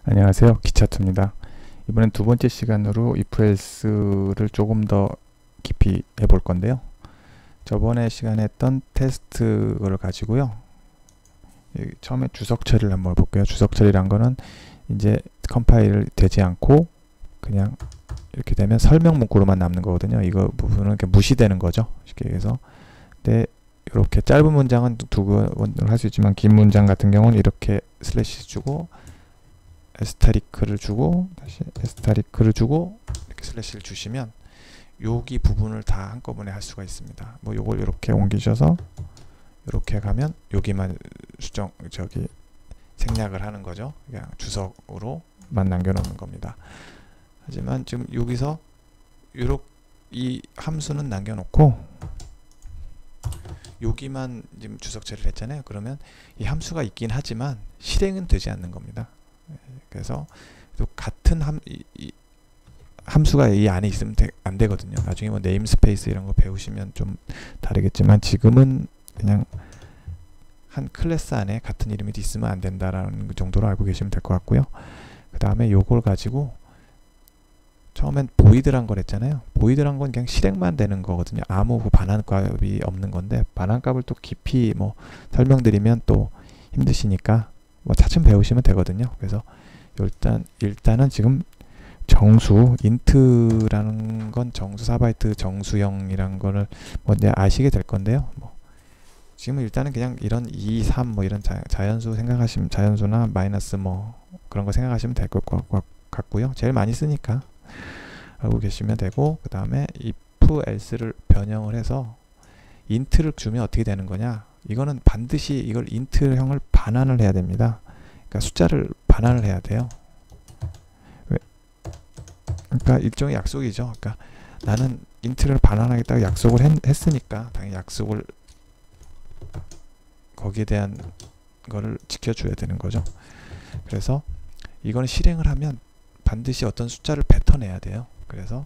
안녕하세요, 기차투입니다. 이번엔 두 번째 시간으로 if else를 조금 더 깊이 해볼 건데요. 저번에 시간에 했던 테스트를 가지고요. 처음에 주석 처리를 한번 볼게요. 주석 처리란 거는 이제 컴파일 되지 않고 그냥 이렇게 되면 설명 문구로만 남는 거거든요. 이거 부분은 이렇게 무시되는 거죠. 쉽게 얘기해서. 근데 이렇게 짧은 문장은 두 번을 할 수 있지만 긴 문장 같은 경우는 이렇게 슬래시 주고 에스타리크를 주고 다시 에스타리크를 주고 이렇게 슬래시를 주시면 여기 부분을 다 한꺼번에 할 수가 있습니다. 뭐 요걸 이렇게 옮기셔서 이렇게 가면 여기만 생략을 하는 거죠. 그냥 주석으로만 남겨놓는 겁니다. 하지만 지금 여기서 이 함수는 남겨놓고 여기만 지금 주석 처리를 했잖아요. 그러면 이 함수가 있긴 하지만 실행은 되지 않는 겁니다. 그래서 또 같은 함수가 이 안에 있으면 안 되거든요. 나중에 뭐 네임스페이스 이런 거 배우시면 좀 다르겠지만 지금은 그냥 한 클래스 안에 같은 이름이 있으면 안 된다라는 정도로 알고 계시면 될 것 같고요. 그 다음에 요걸 가지고 처음엔 보이드란 걸 했잖아요. 보이드란 건 그냥 실행만 되는 거거든요. 아무 반환값이 없는 건데 반환값을 또 깊이 뭐 설명드리면 또 힘드시니까 뭐 차츰 배우시면 되거든요. 그래서 일단은 지금 정수 인트라는 건 정수 4바이트 정수형이란 거를 뭐 이제 아시게 될 건데요. 뭐 지금은 일단은 그냥 이런 2, 3 뭐 이런 자연수 생각하시면 자연수나 마이너스 뭐 그런 거 생각하시면 될 것 같고요. 제일 많이 쓰니까 알고 계시면 되고, 그 다음에 if else를 변형을 해서 인트를 주면 어떻게 되는 거냐, 이거는 반드시 이걸 인트형을 반환을 해야 됩니다. 그러니까 숫자를 반환을 해야 돼요. 그러니까 일종의 약속이죠. 그러니까 나는 인트를 반환하겠다고 약속을 했으니까 당연히 약속을 거기에 대한 거를 지켜줘야 되는 거죠. 그래서 이거는 실행을 하면 반드시 어떤 숫자를 뱉어내야 돼요. 그래서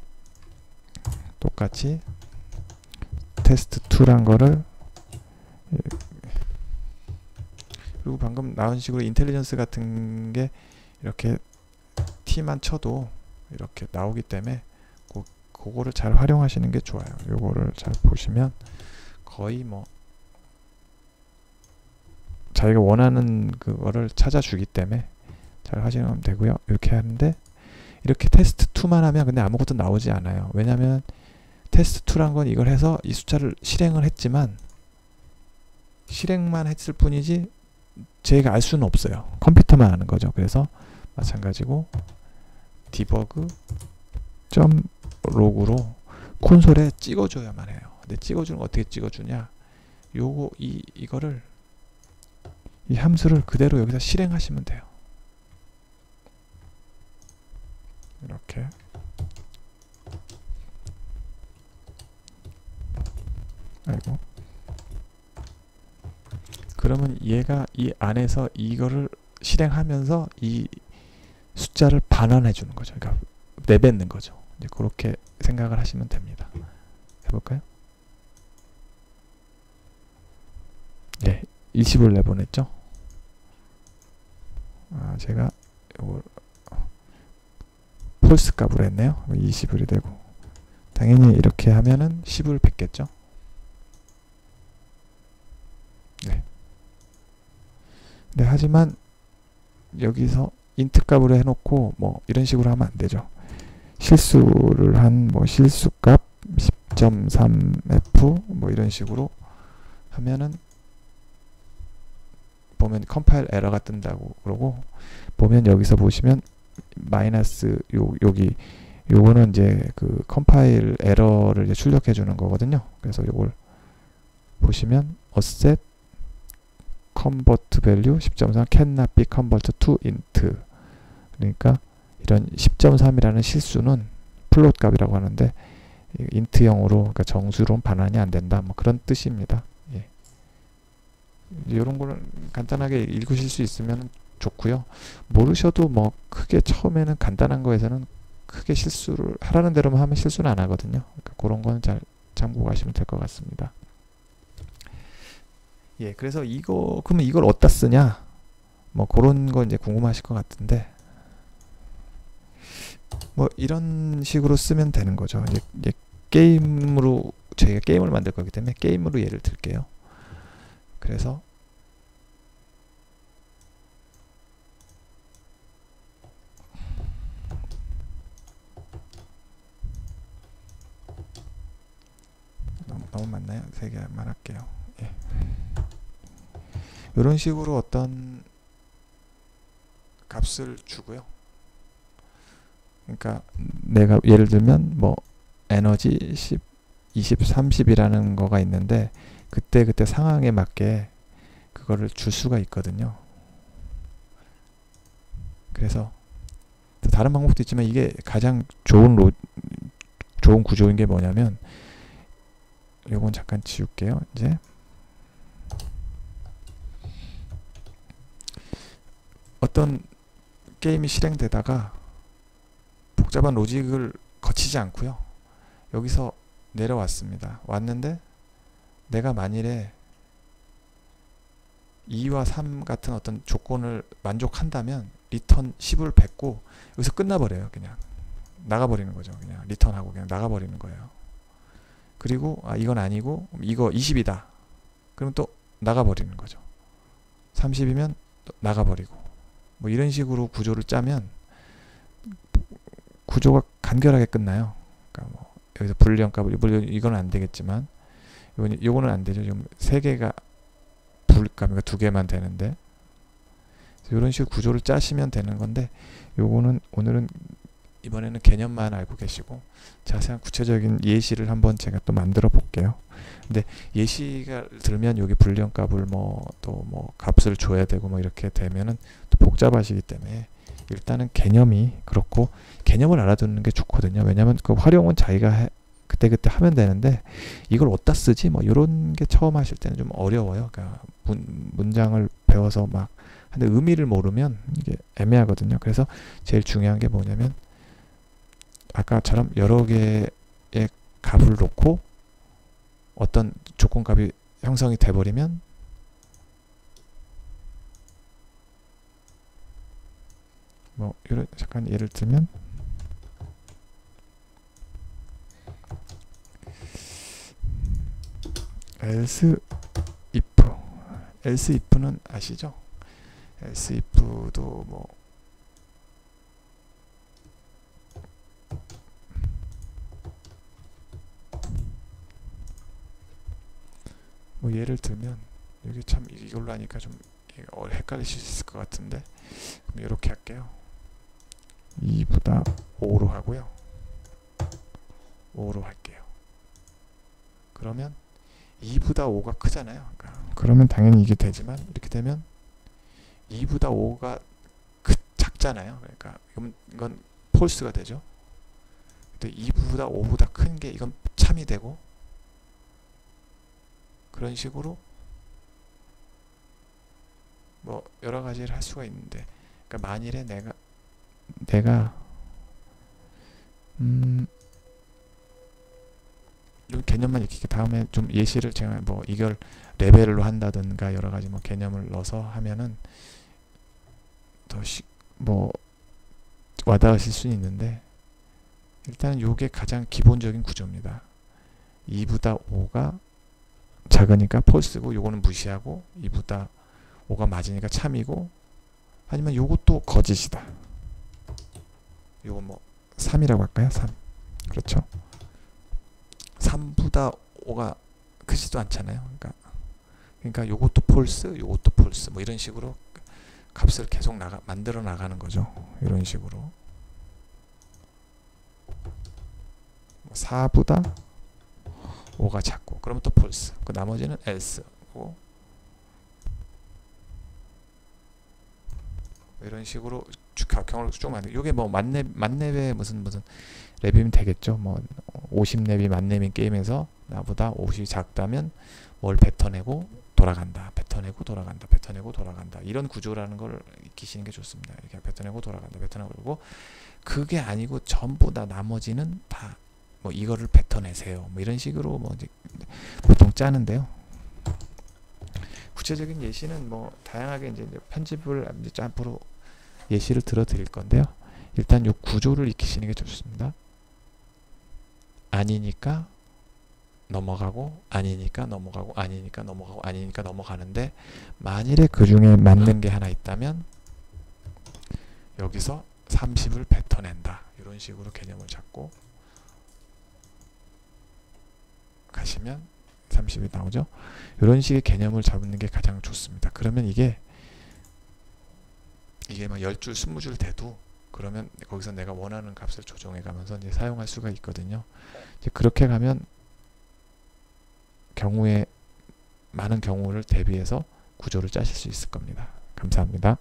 똑같이 test2란 거를, 그리고 방금 나온 식으로 인텔리전스 같은 게 이렇게 t만 쳐도 이렇게 나오기 때문에 그거를 잘 활용하시는 게 좋아요. 요거를 잘 보시면 거의 뭐 자기가 원하는 그거를 찾아주기 때문에 잘 활용하면 되고요. 이렇게 하는데 이렇게 테스트2만 하면 근데 아무것도 나오지 않아요. 왜냐면 테스트2란 건 이걸 해서 이 숫자를 실행을 했지만 실행만 했을 뿐이지 제가 알 수는 없어요. 컴퓨터만 아는 거죠. 그래서 마찬가지고 debug.log로 콘솔에 찍어줘야만 해요. 근데 찍어주는 거 어떻게 찍어주냐, 이거를 이 함수를 그대로 여기서 실행하시면 돼요. 이렇게 아이고, 그러면 얘가 이 안에서 이거를 실행하면서 이 숫자를 반환해 주는 거죠. 그러니까 내뱉는 거죠. 이제 그렇게 생각을 하시면 됩니다. 해볼까요? 네, 20을 내보냈죠. 제가 이걸 폴스 값으로 했네요. 20이 되고, 당연히 이렇게 하면은 10을 뱉겠죠. 네. 네, 하지만 여기서 인트 값으로 해놓고 뭐 이런 식으로 하면 안 되죠. 실수를 한 뭐 실수값 10.3f 뭐 이런 식으로 하면은 보면 컴파일 에러가 뜬다고 그러고, 보면 여기서 보시면 마이너스 여기 요거는 이제 그 컴파일 에러를 이제 출력해 주는 거거든요. 그래서 요걸 보시면 offset convert value 10.3 cannot be converted to int, 그러니까 이런 10.3이라는 실수는 플롯 값이라고 하는데 인트형으로, 그러니까 정수로 반환이 안 된다, 뭐 그런 뜻입니다. 예. 이런 거는 간단하게 읽으실 수 있으면 좋고요. 모르셔도 뭐 크게 처음에는 간단한 거에서는 크게 실수를 하라는 대로만 하면 실수는 안 하거든요. 그러니까 그런 건 잘 참고하시면 될 것 같습니다. 예, 그래서 그러면 이걸 어디다 쓰냐? 뭐 그런 거 이제 궁금하실 것 같은데, 뭐 이런 식으로 쓰면 되는 거죠. 이제 게임으로 저희가 게임을 만들 거기 때문에 게임으로 예를 들게요. 그래서 너무 많나요? 3개만 할게요. 예. 이런 식으로 어떤 값을 주고요. 그러니까 내가 예를 들면 뭐 에너지 10, 20, 30이라는 거가 있는데 그때 상황에 맞게 그거를 줄 수가 있거든요. 그래서 또 다른 방법도 있지만 이게 가장 좋은 구조인 게 뭐냐면 요건 잠깐 지울게요. 이제 어떤 게임이 실행되다가 복잡한 로직을 거치지 않고요. 여기서 내려왔습니다. 왔는데 내가 만일에 2와 3 같은 어떤 조건을 만족한다면 리턴 10을 뱉고 여기서 끝나버려요. 그냥 나가버리는 거죠. 그냥 리턴하고 그냥 나가버리는 거예요. 그리고 이건 아니고 이거 20이다. 그럼 또 나가버리는 거죠. 30이면 또 나가버리고 뭐 이런 식으로 구조를 짜면 구조가 간결하게 끝나요. 그러니까 뭐 여기서 불리한 값을 이건 안 되겠지만 요거는 안 되죠. 지금 3개가 불값이니까 2개만 되는데 이런 식으로 구조를 짜시면 되는 건데 요거는 오늘은 이번에는 개념만 알고 계시고 자세한 구체적인 예시를 한번 제가 또 만들어 볼게요. 근데 예시가 들면 여기 불리한 값을 또 값을 줘야 되고 뭐 이렇게 되면은 또 복잡하시기 때문에 일단은 개념이 그렇고 개념을 알아두는 게 좋거든요. 왜냐면 그 활용은 자기가 그때 하면 되는데 이걸 어디다 쓰지 뭐 이런 게 처음 하실 때는 좀 어려워요. 그러니까 문장을 배워서 막 근데 의미를 모르면 이게 애매하거든요. 그래서 제일 중요한 게 뭐냐면 아까처럼 여러 개의 값을 놓고 어떤 조건값이 형성이 돼버리면 뭐 이런 잠깐 예를 들면 else if는 아시죠? else if도 뭐 예를 들면 여기 참 이걸로 하니까 좀 헷갈리실 수 있을 것 같은데 그럼 이렇게 할게요. 2보다 5로 하고요. 5로 할게요. 그러면 2보다 5가 크잖아요. 그러면 당연히 이게 되지만 이렇게 되면 2보다 5가 작잖아요. 그러니까 이건 폴스가 되죠. 근데 2보다 5보다 큰 게 이건 참이 되고 그런 식으로 뭐 여러 가지를 할 수가 있는데 그러니까 만일에 내가 이 개념만 익히게 다음에 좀 예시를 제가 뭐 이걸 레벨로 한다든가 여러 가지 뭐 개념을 넣어서 하면은 더 뭐 와닿으실 수는 있는데 일단은 요게 가장 기본적인 구조입니다. 2보다 5가 작으니까 폴스고 요거는 무시하고 2보다 5가 맞으니까 참이고 아니면 요것도 거짓이다. 요거 뭐 3이라고 할까요? 3. 그렇죠. 3보다 5가 크지도 않잖아요. 그러니까 요것도 폴스, 요것도 폴스 뭐 이런 식으로 값을 계속 만들어 나가는 거죠. 이런 식으로 4보다 5가 작고 그러면 또 폴스 그 나머지는 else고 이런 식으로 경우를 쭉 만들. 요게 뭐 만렙에 무슨 랩이면 되겠죠. 뭐 50렙이 만렙인 게임에서 나보다 50이 작다면 뭘 뱉어내고 돌아간다. 뱉어내고 돌아간다. 뱉어내고 돌아간다. 이런 구조라는 걸 익히시는 게 좋습니다. 이렇게 뱉어내고 돌아간다. 뱉어내고 그러고 그게 아니고 전부 다 나머지는 다 뭐 이거를 뱉어내세요. 뭐 이런 식으로 뭐 이제 보통 짜는데요. 구체적인 예시는 뭐 다양하게 이제 편집을 이제 앞으로 예시를 들어 드릴 건데요. 일단 요 구조를 익히시는 게 좋습니다. 아니니까 넘어가고, 아니니까 넘어가고, 아니니까 넘어가고, 아니니까 넘어가는데, 만일에 그 중에 맞는 게 하나 있다면 여기서 30을 뱉어낸다. 이런 식으로 개념을 잡고 가시면 30이 나오죠. 이런 식의 개념을 잡는 게 가장 좋습니다. 그러면 이게 막 10줄, 20줄 돼도 그러면 거기서 내가 원하는 값을 조정해 가면서 이제 사용할 수가 있거든요. 이제 그렇게 가면 많은 경우를 대비해서 구조를 짜실 수 있을 겁니다. 감사합니다.